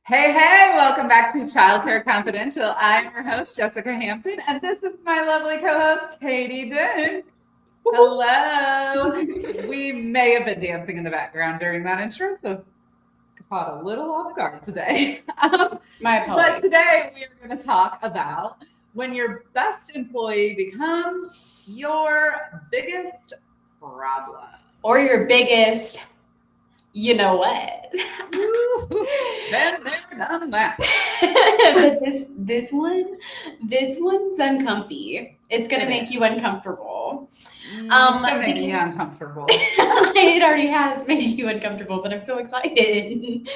Hey, welcome back to Childcare Confidential. I'm your host, Jessica Hampton, and this is my lovely co-host, Katy Dink. Hello. We may have been dancing in the background during that intro, so caught a little off guard today. My apologies. But today we are going to talk about when your best employee becomes your biggest problem. Or your biggest, you know what? Been there, done that. But this one's uncomfy. It's gonna make you uncomfortable. Don't make me uncomfortable. It already has made you uncomfortable, but I'm so excited.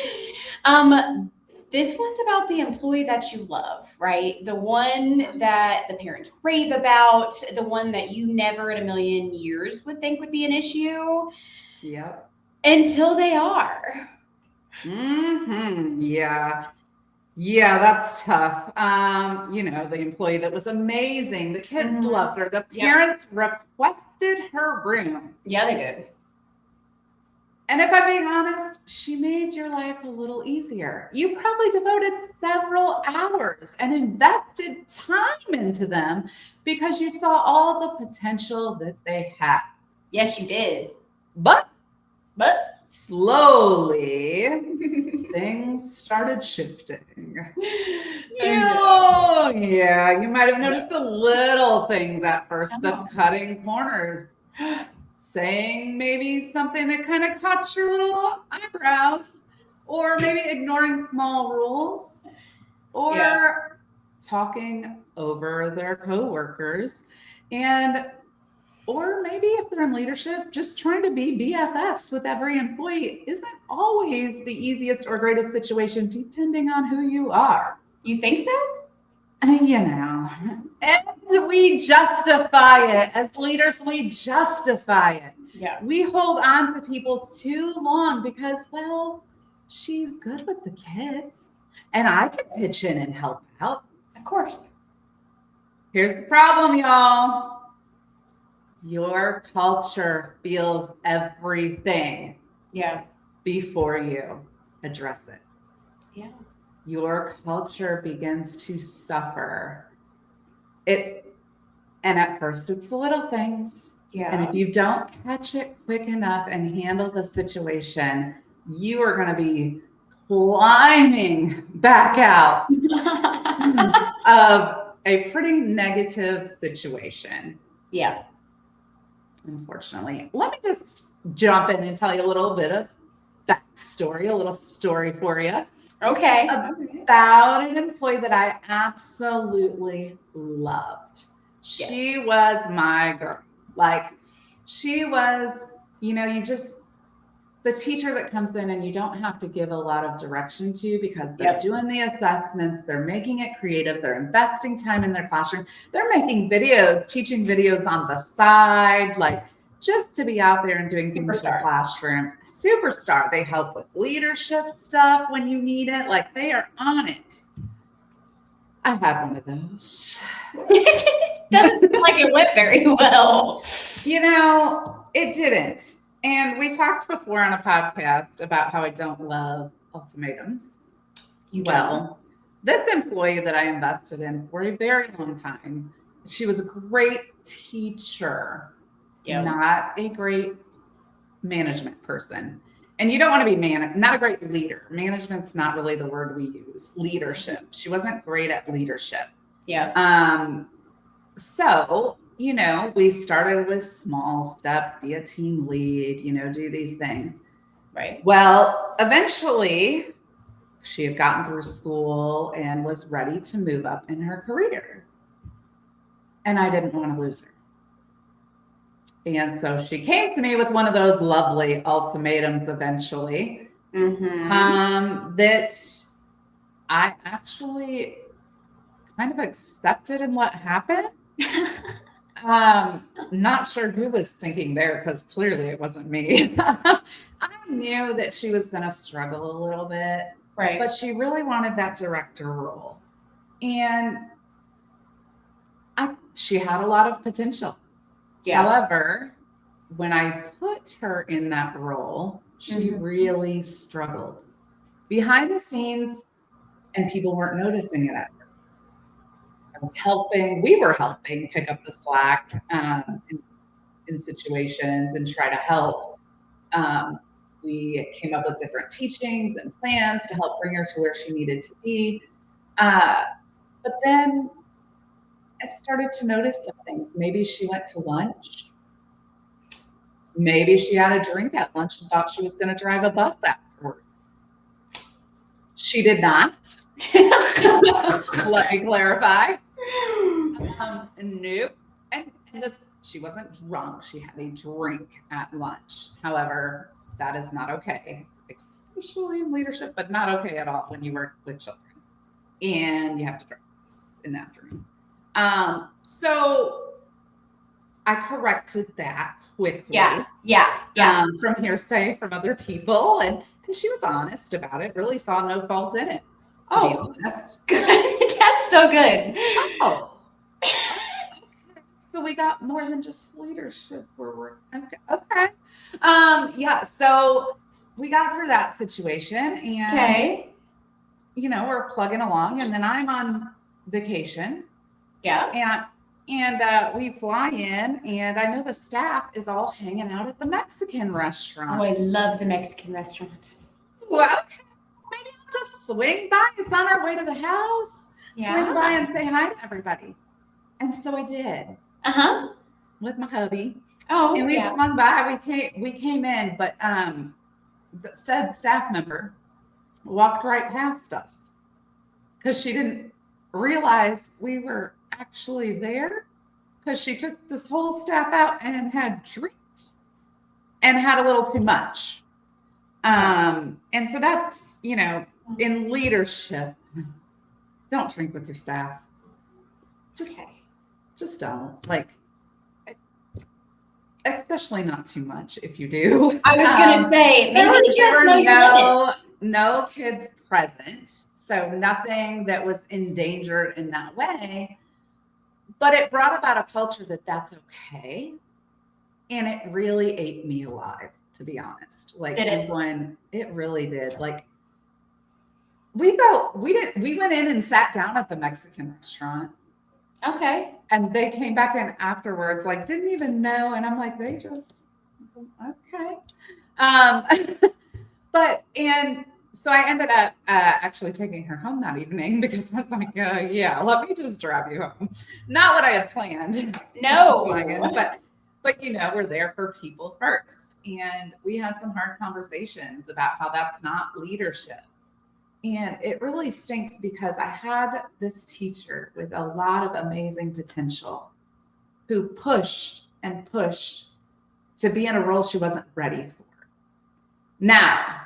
This one's about the employee that you love, right? The one that the parents rave about, the one that you never in a million years would think would be an issue. Yep. Until they are. Yeah, that's tough. The employee that was amazing. The kids loved her. The parents requested her room. Yeah, they did. And if I'm being honest, she made your life a little easier. You probably devoted several hours and invested time into them because you saw all the potential that they had. Yes, you did. But slowly things started shifting. You might have noticed the little things at first, the cutting corners, saying maybe something that kind of caught your little eyebrows, or maybe ignoring small rules, or talking over their coworkers, or maybe if they're in leadership, just trying to be BFFs with every employee isn't always the easiest or greatest situation, depending on who you are. You think so? And we justify it. As leaders, we justify it. Yeah. We hold on to people too long because, well, she's good with the kids, and I can pitch in and help out. Of course. Here's the problem, y'all. Your culture feels everything before you address it. Yeah. Your culture begins to suffer. And at first it's the little things. Yeah. And if you don't catch it quick enough and handle the situation, you are going to be climbing back out of a pretty negative situation. Yeah. Unfortunately. Let me just jump in and tell you a little bit of backstory, a little story for you. Okay. About an employee that I absolutely loved. Yes. She was my girl. Like, she was, the teacher that comes in and you don't have to give a lot of direction to because they're doing the assessments, they're making it creative, they're investing time in their classroom, they're making videos, teaching videos on the side, like just to be out there and doing things in the classroom. Superstar. They help with leadership stuff when you need it. Like, they are on it. I had one of those. Doesn't seem like it went very well. It didn't. And we talked before on a podcast about how I don't love ultimatums. This employee that I invested in for a very long time, she was a great teacher, not a great management person. And you don't want to be not a great leader. Management's not really the word we use. Leadership. She wasn't great at leadership. Yeah. So, we started with small steps, be a team lead, do these things. Right. Well, eventually she had gotten through school and was ready to move up in her career. And I didn't want to lose her. And so she came to me with one of those lovely ultimatums eventually, that I actually kind of accepted in what happened. Not sure who was thinking there because clearly it wasn't me. I knew that she was going to struggle a little bit, right? But she really wanted that director role. And she had a lot of potential. Yeah. However, when I put her in that role, she really struggled. Behind the scenes, and people weren't noticing it at first. I was helping, we were helping pick up the slack in situations and try to help. We came up with different teachings and plans to help bring her to where she needed to be. But then I started to notice some things. Maybe she went to lunch. Maybe she had a drink at lunch and thought she was going to drive a bus afterwards. She did not. Let me clarify. Nope. And she wasn't drunk. She had a drink at lunch. However, that is not okay, especially in leadership, but not okay at all when you work with children and you have to drive in the afternoon. So I corrected that quickly. Yeah. From hearsay from other people, and she was honest about it. Really saw no fault in it. To be honest. That's so good. Oh. So we got more than just leadership. Okay. Yeah. So we got through that situation, and we're plugging along, and then I'm on vacation. Yeah. And we fly in, and I know the staff is all hanging out at the Mexican restaurant. Oh, I love the Mexican restaurant. Well, okay. Maybe I'll just swing by. It's on our way to the house. Yeah. Swing by and say hi to everybody. And so I did. With my hubby. Oh, and we swung by. We came in, but the said staff member walked right past us because she didn't realize we were actually there, because she took this whole staff out and had drinks and had a little too much. And so that's, in leadership, don't drink with your staff. Just don't. Especially not too much if you do. I was going to say, maybe just know your limits. No kids present, so nothing that was endangered in that way. But it brought about a culture that's okay. And it really ate me alive, to be honest. Did it? When it really did. We went in and sat down at the Mexican restaurant. Okay. And they came back in afterwards, didn't even know. And I'm like, they just, okay. So I ended up actually taking her home that evening because I was like, yeah, let me just drive you home. Not what I had planned. No. But we're there for people first. And we had some hard conversations about how that's not leadership. And it really stinks because I had this teacher with a lot of amazing potential who pushed and pushed to be in a role she wasn't ready for. Now,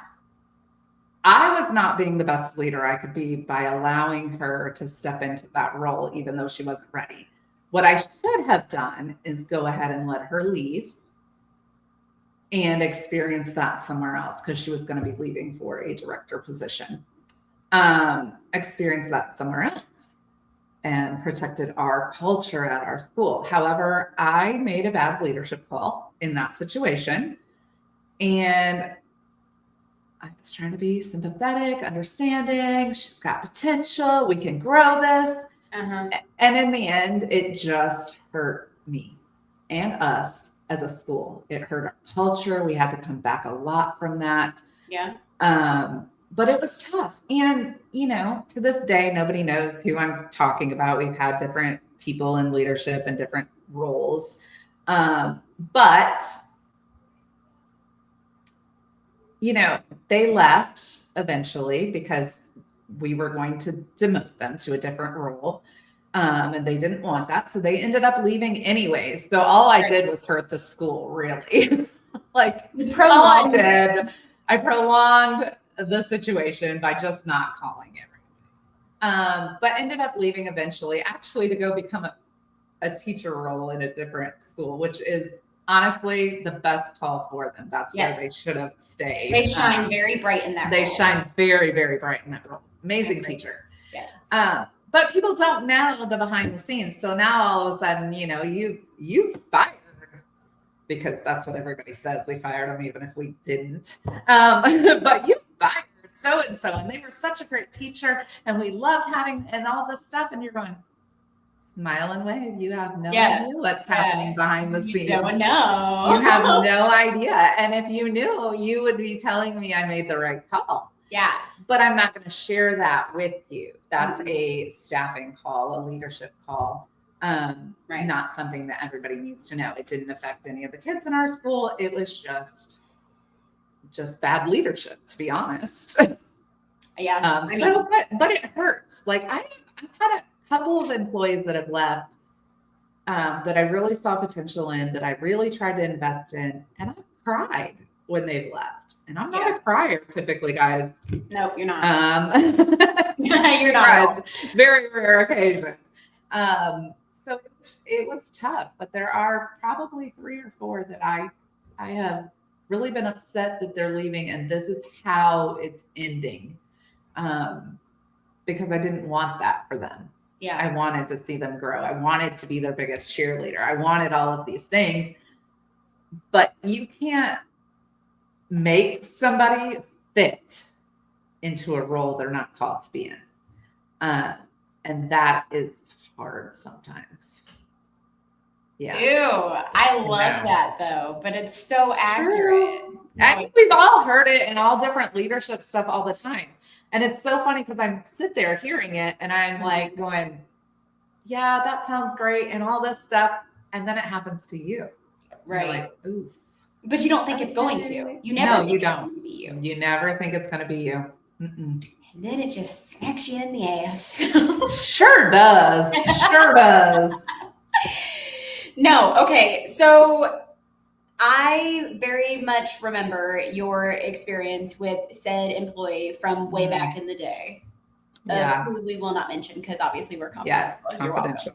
I was not being the best leader I could be by allowing her to step into that role, even though she wasn't ready. What I should have done is go ahead and let her leave and experience that somewhere else, because she was going to be leaving for a director position. Experience that somewhere else and protected our culture at our school. However, I made a bad leadership call in that situation. And I was trying to be sympathetic, understanding. She's got potential. We can grow this. And in the end, it just hurt me and us as a school. It hurt our culture. We had to come back a lot from that. Yeah. But it was tough. And, to this day, nobody knows who I'm talking about. We've had different people in leadership and different roles. But they left eventually because we were going to demote them to a different role. And they didn't want that. So they ended up leaving anyways. So all I did was hurt the school, really. All I did, I prolonged the situation by just not calling everyone. But ended up leaving eventually, actually, to go become a teacher role in a different school, which is honestly the best call for them. That's where they should have stayed. They shine very bright in that role. They shine very, very bright in that role. Amazing teacher. Yes. But people don't know the behind the scenes. So now all of a sudden, you've fired, because that's what everybody says. We fired them even if we didn't. But you fired so-and-so, and they were such a great teacher, and we loved having, and all this stuff. And you're going, smile and wave. You have no idea what's happening behind the scenes. You don't know. You have no idea. And if you knew, you would be telling me I made the right call. Yeah. But I'm not going to share that with you. That's a staffing call, a leadership call. Right. Not something that everybody needs to know. It didn't affect any of the kids in our school. It was just bad leadership, to be honest. Yeah. But it hurts. Like I've had a couple of employees that have left that I really saw potential in, that I really tried to invest in, and I've cried when they've left. And I'm not a crier typically, guys. No, you're not. You're not. Very rare occasion. So it was tough, but there are probably 3 or 4 that I have really been upset that they're leaving, and this is how it's ending. Because I didn't want that for them. Yeah. I wanted to see them grow. I wanted to be their biggest cheerleader. I wanted all of these things, but you can't make somebody fit into a role they're not called to be in. And that is hard sometimes. Yeah. Ew. I love that though, but it's so accurate. I think we've all heard it in all different leadership stuff all the time. And it's so funny because I sit there hearing it and I'm like going, yeah, that sounds great and all this stuff. And then it happens to you. Right. You're like, oof. But you don't think it's going to. You never think it's going to be you. You never think it's going to be you. Mm-mm. And then it just smacks you in the ass. Sure does. Sure does. No. Okay. So I very much remember your experience with said employee from way back in the day. Who we will not mention because obviously we're confidential. Yes, confidential.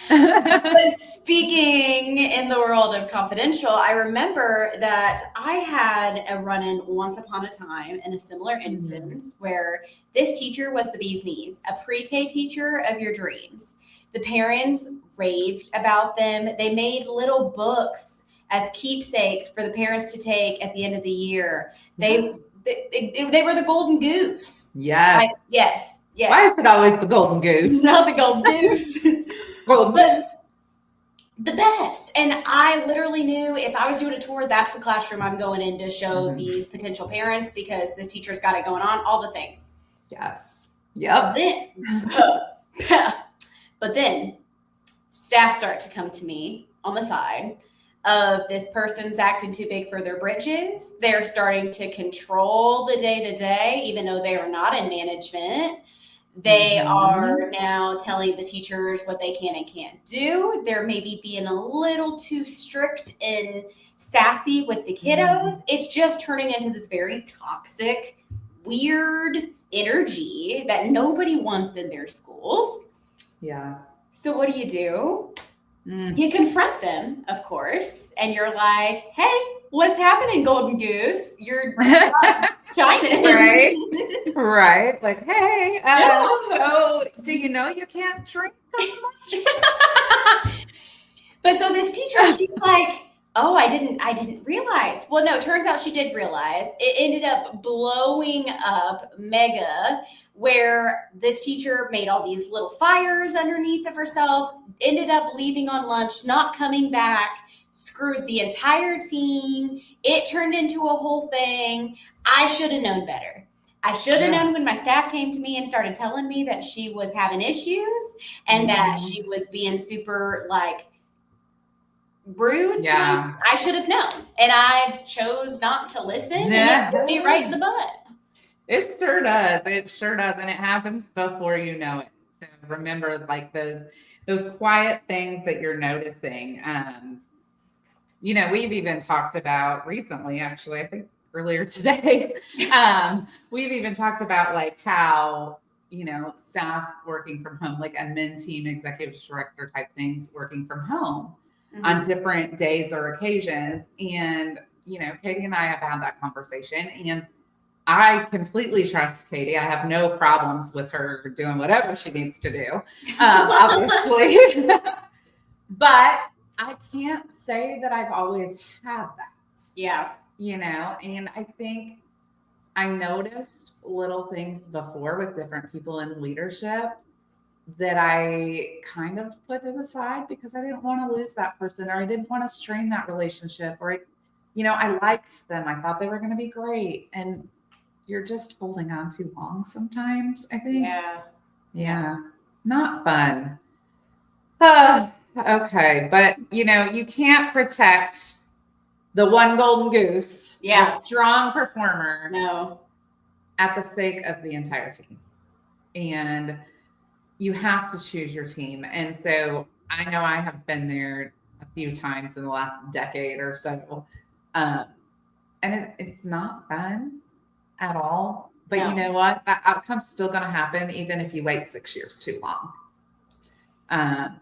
But speaking in the world of confidential, I remember that I had a run-in once upon a time in a similar instance where this teacher was the bee's knees, a pre-K teacher of your dreams. The parents raved about them. They made little books as keepsakes for the parents to take at the end of the year. They were the golden goose. Yes. Yes. Why is it always the golden goose? Not the golden goose. Golden goose. The best. And I literally knew if I was doing a tour, that's the classroom I'm going in to show these potential parents because this teacher's got it going on, all the things. Yes. Yep. But then staff start to come to me on the side of this person's acting too big for their britches. They're starting to control the day-to-day, even though they are not in management. They are now telling the teachers what they can and can't do. They're maybe being a little too strict and sassy with the kiddos. It's just turning into this very toxic, weird energy that nobody wants in their schools. Yeah. So what do? You confront them, of course, and you're like, hey, what's happening, Golden Goose? You're shining. Right. Like, hey, so do you know you can't drink as much? But so this teacher, she's like, oh, I didn't realize. Well, no, it turns out she did realize. It ended up blowing up mega, where this teacher made all these little fires underneath of herself, ended up leaving on lunch, not coming back, screwed the entire team. It turned into a whole thing. I should have known better. I should have known when my staff came to me and started telling me that she was having issues and that she was being super rude. Yeah. I should have known. And I chose not to listen. And it hit me right in the butt. It sure does. It sure does. And it happens before you know it. So remember those quiet things that you're noticing. We've even talked about recently, actually, I think earlier today, we've even talked about how, staff working from home, like admin team, executive director type things working from home on different days or occasions. And, Katy and I have had that conversation, and I completely trust Katy. I have no problems with her doing whatever she needs to do, obviously. But I can't say that I've always had that. Yeah. And I think I noticed little things before with different people in leadership that I kind of put to the side because I didn't want to lose that person, or I didn't want to strain that relationship, or I liked them. I thought they were going to be great. And you're just holding on too long sometimes, I think. Yeah. Not fun. Okay. But, you can't protect the one golden goose, the strong performer, at the sake of the entire team. And you have to choose your team. And so I know I have been there a few times in the last decade or so. And it's not fun at all. But you know what? That outcome's still going to happen even if you wait 6 years too long.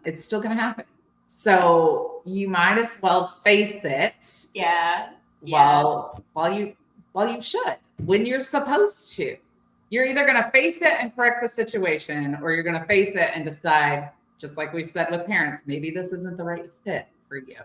It's still going to happen. So you might as well face it. While you should, when you're supposed to. You're either going to face it and correct the situation, or you're going to face it and decide, just like we've said with parents, maybe this isn't the right fit for you.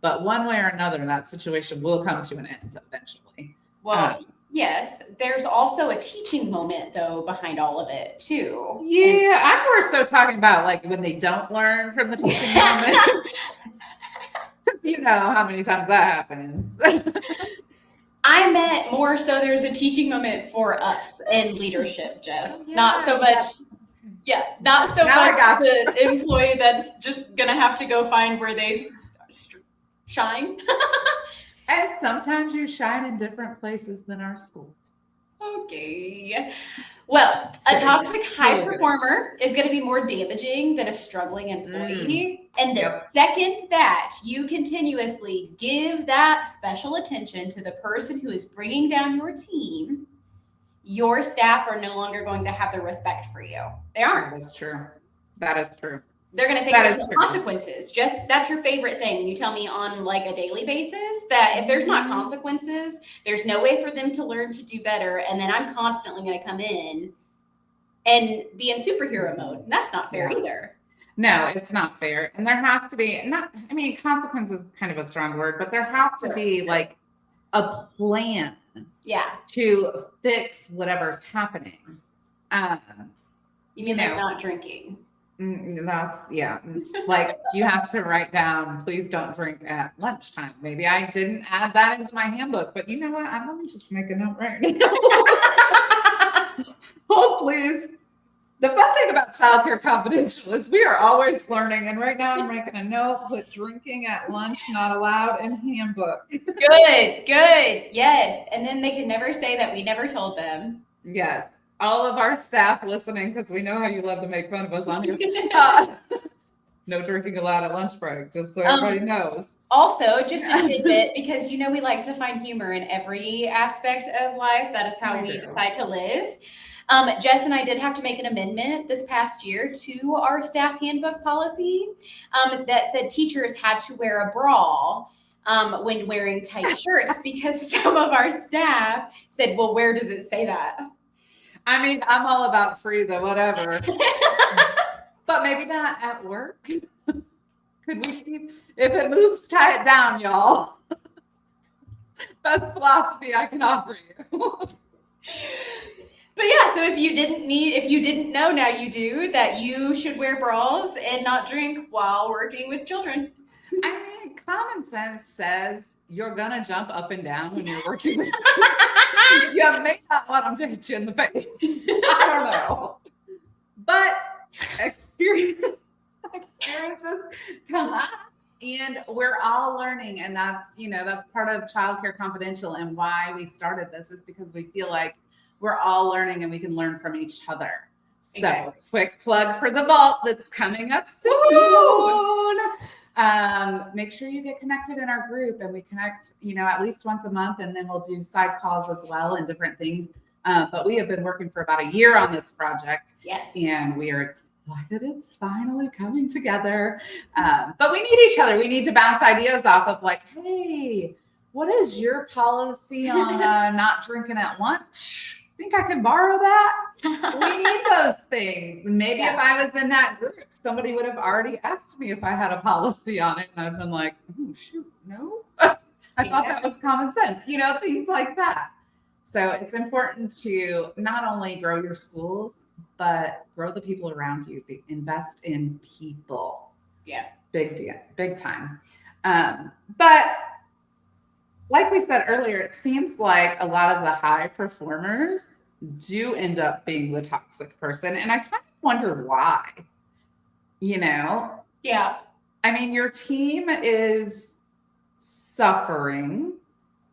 But one way or another, that situation will come to an end eventually. Well, yes. There's also a teaching moment, though, behind all of it, too. Yeah, I'm more so talking about like when they don't learn from the teaching moment. You know how many times that happens. I meant more so there's a teaching moment for us in leadership, Jess. Not so much the employee that's just going to have to go find where they shine. And sometimes you shine in different places than our schools. Okay. Well, a toxic high performer is going to be more damaging than a struggling employee. And the second that you continuously give that special attention to the person who is bringing down your team, your staff are no longer going to have the respect for you. They aren't. That is true. They're going to think there's no consequences. Just that's your favorite thing. You tell me on like a daily basis that if there's not consequences, there's no way for them to learn to do better. And then I'm constantly going to come in and be in superhero mode. And that's not fair either. No, it's not fair. And there has to be consequence is kind of a strong word, but there has to be like a plan to fix whatever's happening. You mean like not drinking? Like you have to write down, please don't drink at lunchtime. Maybe I didn't add that into my handbook, but you know what? I'm going to just make a note right now. Oh, please. The fun thing about Childcare Confidential is we are always learning. And right now I'm making a note, put drinking at lunch not allowed in handbook. Good. Yes. And then they can never say that we never told them. Yes. All of our staff listening, because we know how you love to make fun of us on here. No drinking allowed at lunch break, just so everybody knows. Also, just a tidbit, because we like to find humor in every aspect of life. That is how we decide to live. Jess and I did have to make an amendment this past year to our staff handbook policy that said teachers had to wear a bra when wearing tight shirts because some of our staff said, well, where does it say that? I mean, I'm all about free, though, whatever. But maybe not at work. Could we keep, if it moves, tie it down, y'all. Best philosophy I can offer you. But yeah, so if you didn't know, now you do, that you should wear bras and not drink while working with children. I mean, common sense says you're going to jump up and down when you're working with you may not want them to hit you in the face. I don't know. But experiences come up and we're all learning. And that's part of Childcare Confidential and why we started this is because we feel like we're all learning and we can learn from each other. So quick plug for the vault that's coming up soon. Make sure you get connected in our group and we connect, at least once a month, and then we'll do side calls as well and different things. But we have been working for about a year on this project. Yes. And we are excited it's finally coming together. But we need each other. We need to bounce ideas off of like, hey, what is your policy on not drinking at lunch? Think I can borrow that? We need those things. And maybe if I was in that group, somebody would have already asked me if I had a policy on it. And I've been like, oh, shoot, no. I thought that was common sense, things like that. So it's important to not only grow your schools, but grow the people around you. Invest in people. Yeah. Big deal, big time. But like we said earlier, it seems like a lot of the high performers do end up being the toxic person. And I kind of wonder why. Yeah. I mean, your team is suffering,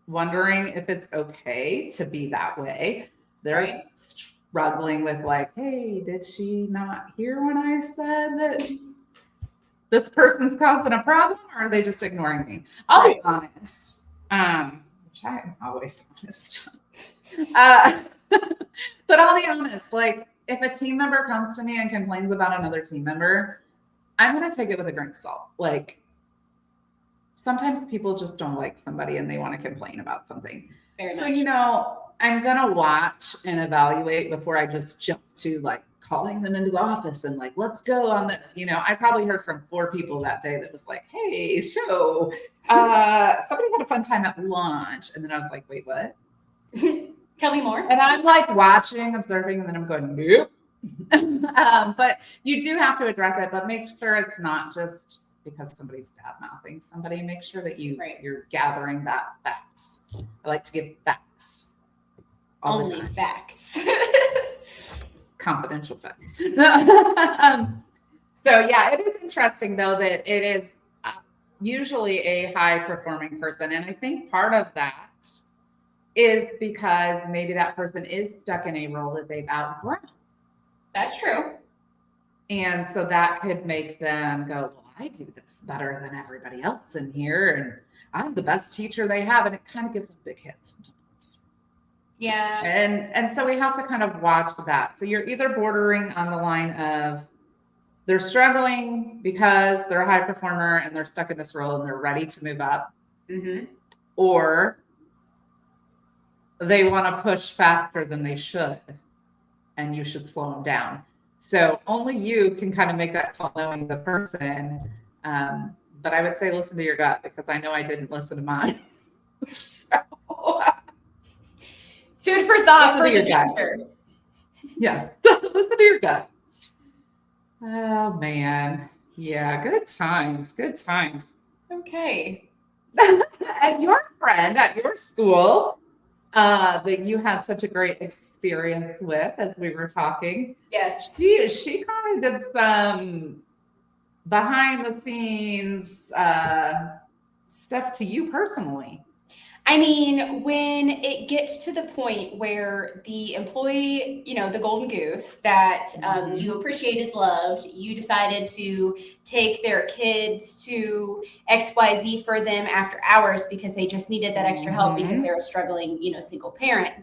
wondering if it's okay to be that way. They're Right. struggling with, like, hey, did she not hear when I said that this person's causing a problem, or are they just ignoring me? I'll be honest. Which I am always honest. But I'll be honest, like, if a team member comes to me and complains about another team member, I'm going to take it with a grain of salt. Like, sometimes people just don't like somebody and they want to complain about something. So, I'm going to watch and evaluate before I just jump to, like, calling them into the office and, like, let's go on this. I probably heard from 4 people that day that was like, hey, so somebody had a fun time at lunch. And then I was like, wait, what? Tell me more. And I'm like watching, observing, and then I'm going, nope. But you do have to address it, but make sure it's not just because somebody's bad mouthing somebody. Make sure that you're gathering that facts. I like to give facts. Only facts. Confidential facts. So yeah, it is interesting though that it is usually a high performing person. And I think part of that is because maybe that person is stuck in a role that they've outgrown. That's true. And so that could make them go, well, I do this better than everybody else in here. And I'm the best teacher they have. And it kind of gives them big hits sometimes. Yeah. And so we have to kind of watch that. So you're either bordering on the line of they're struggling because they're a high performer and they're stuck in this role and they're ready to move up. Mm-hmm. Or they want to push faster than they should, and you should slow them down. So only you can kind of make that call knowing the person. But I would say listen to your gut, because I know I didn't listen to mine. So, food for thought for the future. Yes, listen to your gut. Oh, man. Yeah, good times, good times. Okay. And your friend at your school, that you had such a great experience with as we were talking. Yes. She kind of did some behind the scenes stuff to you personally. I mean, when it gets to the point where the employee, the golden goose that you appreciated, loved, you decided to take their kids to XYZ for them after hours because they just needed that extra help because they're a struggling, single parent.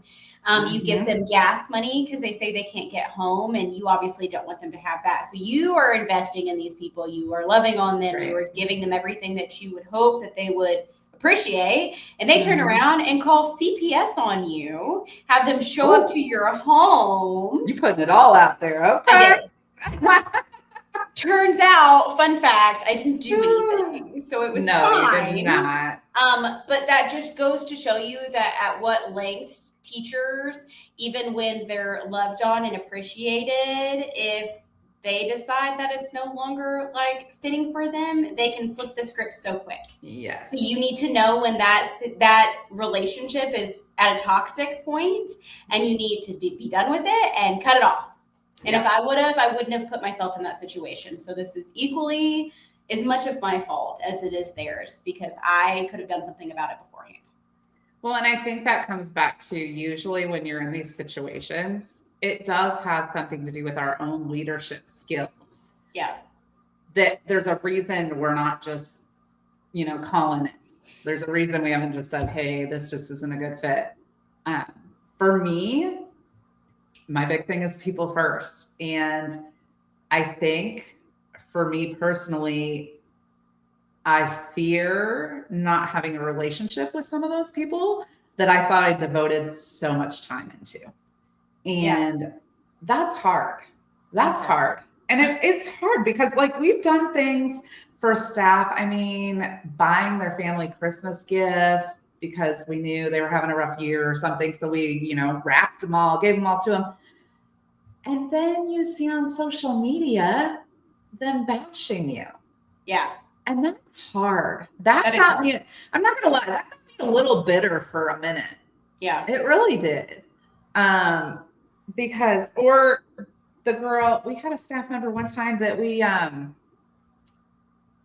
You give them gas money because they say they can't get home, and you obviously don't want them to have that. So you are investing in these people. You are loving on them. Right. You are giving them everything that you would hope that they would appreciate, and they turn around and call CPS on you, have them show up to your home. You putting it all out there. Okay. Turns out, fun fact, I didn't do anything, so it was fine. You did not. But that just goes to show you that at what lengths teachers, even when they're loved on and appreciated, if they decide that it's no longer like fitting for them, they can flip the script so quick. Yes. So you need to know when that relationship is at a toxic point, and you need to be done with it and cut it off. And if I wouldn't have put myself in that situation. So this is equally as much of my fault as it is theirs, because I could have done something about it beforehand. Well, and I think that comes back to usually when you're in these situations, it does have something to do with our own leadership skills. Yeah. That there's a reason we're not just, calling it. There's a reason we haven't just said, hey, this just isn't a good fit. For me, my big thing is people first. And I think for me personally, I fear not having a relationship with some of those people that I thought I devoted so much time into. And that's hard. That's hard. And it's hard because we've done things for staff. I mean, buying their family Christmas gifts, because we knew they were having a rough year or something. So we, you know, wrapped them all, gave them all to them. And then you see on social media them bashing you. Yeah. And that's hard. That got me, I'm not going to lie, that got me a little bitter for a minute. Yeah. It really did. Because, or the girl, we had a staff member one time that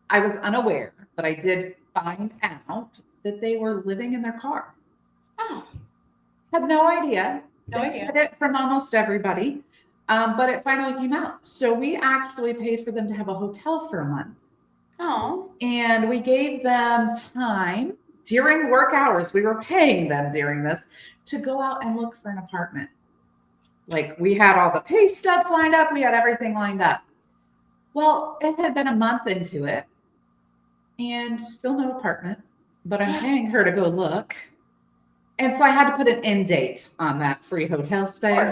I was unaware, but I did find out that they were living in their car. Oh. Had no idea. No idea. Hid it from almost everybody. But it finally came out. So we actually paid for them to have a hotel for a month. Oh. And we gave them time during work hours. We were paying them during this to go out and look for an apartment. Like we had all the pay stubs lined up. We had everything lined up. Well, it had been a month into it and still no apartment, but I'm paying her to go look. And so I had to put an end date on that free hotel stay.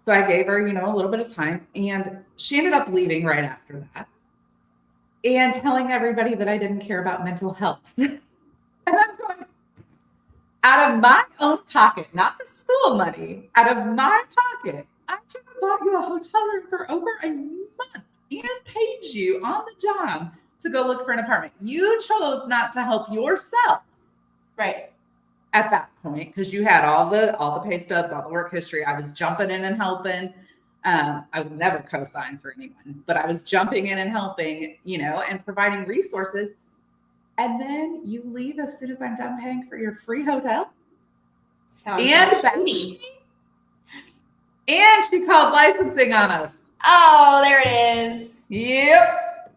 So I gave her, you know, a little bit of time, and she ended up leaving right after that and telling everybody that I didn't care about mental health. And I'm going, out of my own pocket, not the school money, out of my pocket, I just bought you a hotel room for over a month and paid you on the job to go look for an apartment. You chose not to help yourself. Right. At that point, because you had all the pay stubs, all the work history. I was jumping in and helping. I would never co-sign for anyone, but I was jumping in and helping, you know, and providing resources. And then you leave as soon as I'm done paying for your free hotel. Sounds And she called licensing on us. Oh, there it is. Yep.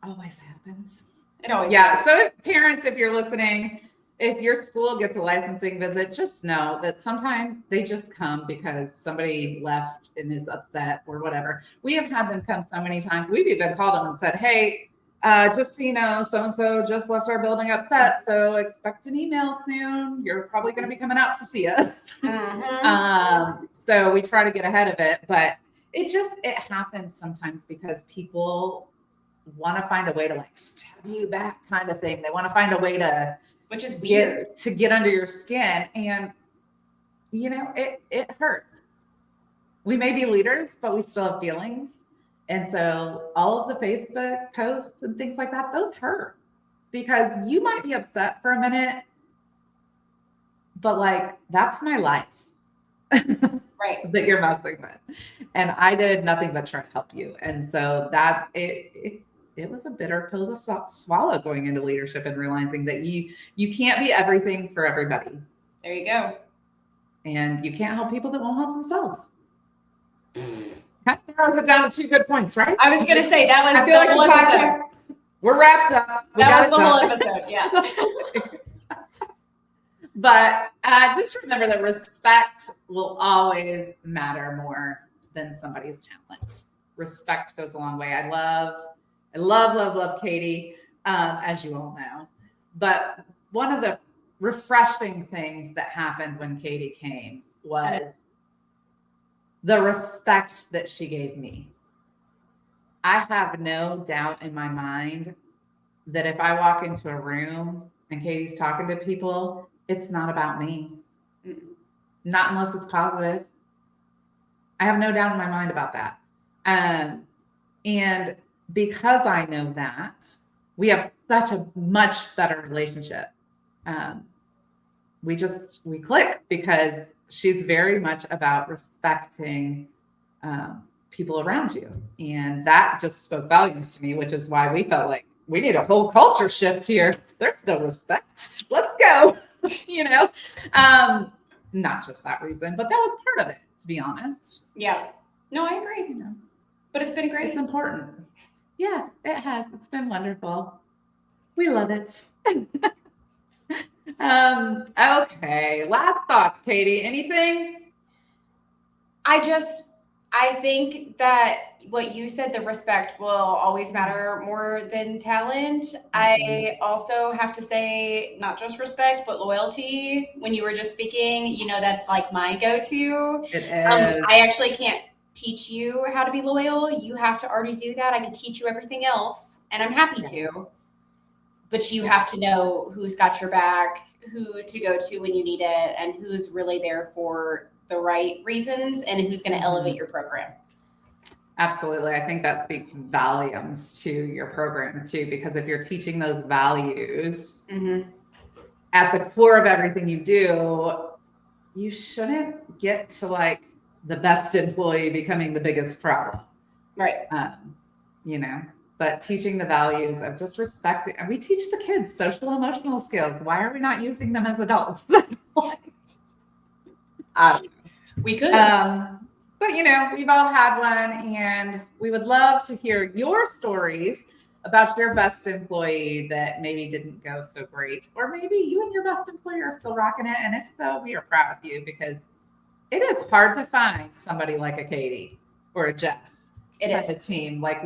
Always happens. It always does. So parents, if you're listening, if your school gets a licensing visit, just know that sometimes they just come because somebody left and is upset or whatever. We have had them come so many times. We've even called them and said, hey, just so you know, so-and-so just left our building upset. So expect an email soon. You're probably going to be coming out to see us. So we try to get ahead of it, but it happens sometimes because people want to find a way to like stab you back kind of thing. They want to find a way to, which is weird, to get under your skin. And, you know, it hurts. We may be leaders, but we still have feelings. And so all of the Facebook posts and things like that, those hurt because you might be upset for a minute, but like, that's my life. Right. That you're messing with. And I did nothing but try to help you. And so that it was a bitter pill to swallow going into leadership and realizing that you can't be everything for everybody. There you go. And you can't help people that won't help themselves. Kind of narrows it down to 2 good points, right? I was going to say that was I feel the whole like episode. We're wrapped up. That was the whole episode, yeah. But just remember that respect will always matter more than somebody's talent. Respect goes a long way. I love Katy, as you all know. But one of the refreshing things that happened when Katy came was the respect that she gave me. I have no doubt in my mind that if I walk into a room and Katy's talking to people, it's not about me. Not unless it's positive. I have no doubt in my mind about that. And because I know that, we have such a much better relationship. We click because she's very much about respecting people around you. And that just spoke volumes to me, which is why we felt like we need a whole culture shift here. There's no respect. Let's go. You know, not just that reason, but that was part of it, to be honest. Yeah. No, I agree. You know, but it's been great. It's important. Yeah, it has. It's been wonderful. We love it. Okay. Last thoughts, Katy. Anything? I think that what you said, the respect will always matter more than talent. Mm-hmm. I also have to say, not just respect, but loyalty. When you were just speaking, you know, that's like my go-to. It is. I actually can't teach you how to be loyal. You have to already do that. I could teach you everything else, and I'm happy to. But you have to know who's got your back, who to go to when you need it and who's really there for the right reasons and who's going to elevate your program. Absolutely. I think that speaks volumes to your program too, because if you're teaching those values at the core of everything you do, you shouldn't get to like the best employee becoming the biggest problem. Right. You know, but teaching the values of just respecting, and we teach the kids social emotional skills. Why are we not using them as adults? I don't know. We could. But you know, we've all had one, and we would love to hear your stories about your best employee that maybe didn't go so great, or maybe you and your best employee are still rocking it. And if so, we are proud of you, because it is hard to find somebody like a Katy or a Jess. It is a team like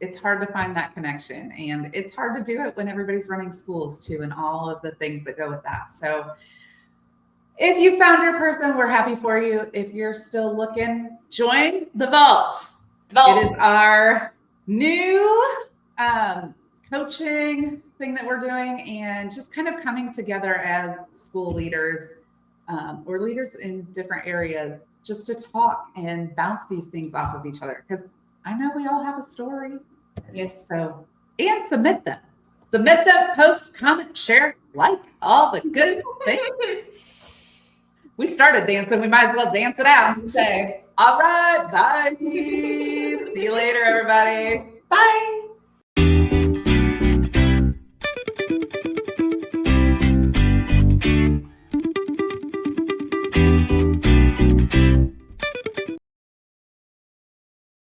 it's hard to find that connection, and it's hard to do it when everybody's running schools too, and all of the things that go with that. So if you found your person, we're happy for you. If you're still looking, join the Vault. It is our new coaching thing that we're doing, and just kind of coming together as school leaders or leaders in different areas, just to talk and bounce these things off of each other. Because I know we all have a story. Yes. So, and submit them. Submit them, post, comment, share, like, all the good things. We started dancing. We might as well dance it out. So, all right. Bye. See you later, everybody. Bye.